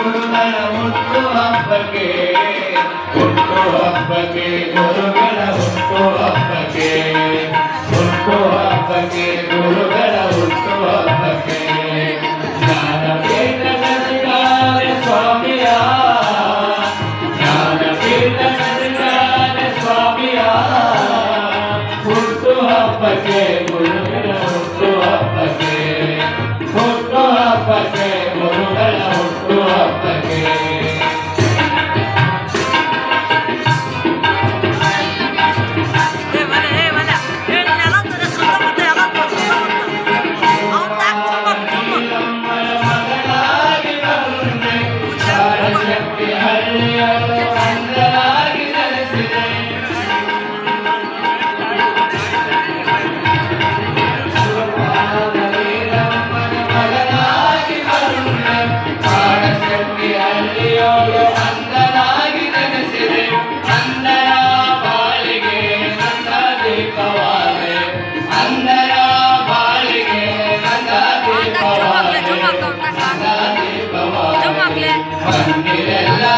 ಗುರುಗಳ ಹುಟ್ಟು ಹಬ್ಬಕ್ಕೆ ಗುರುಗಳ ಹುಟ್ಟು ಹಬ್ಬಕ್ಕೆ ಗುರುಗಳ ಹುಟ್ಟು ಹಬ್ಬಕ್ಕೆ ಜ್ಞಾನಪೀಠ ನದಿಗಾರೆ ಸ್ವಾಮಿಯ ಜ್ಞಾನಪೀಠ ನದಿಗಾರೆ ಸ್ವಾಮಿಯ ಹುಟ್ಟು ಹಬ್ಬಕ್ಕೆ ಗುರುಗಳ ಹುಟ್ಟು ಹಬ್ಬಕ್ಕೆ ಗುರುಗಳ ಹುಟ್ಟು ಹಬ್ಬಕ್ಕೆ ಬನ್ನಿರೆಲ್ಲ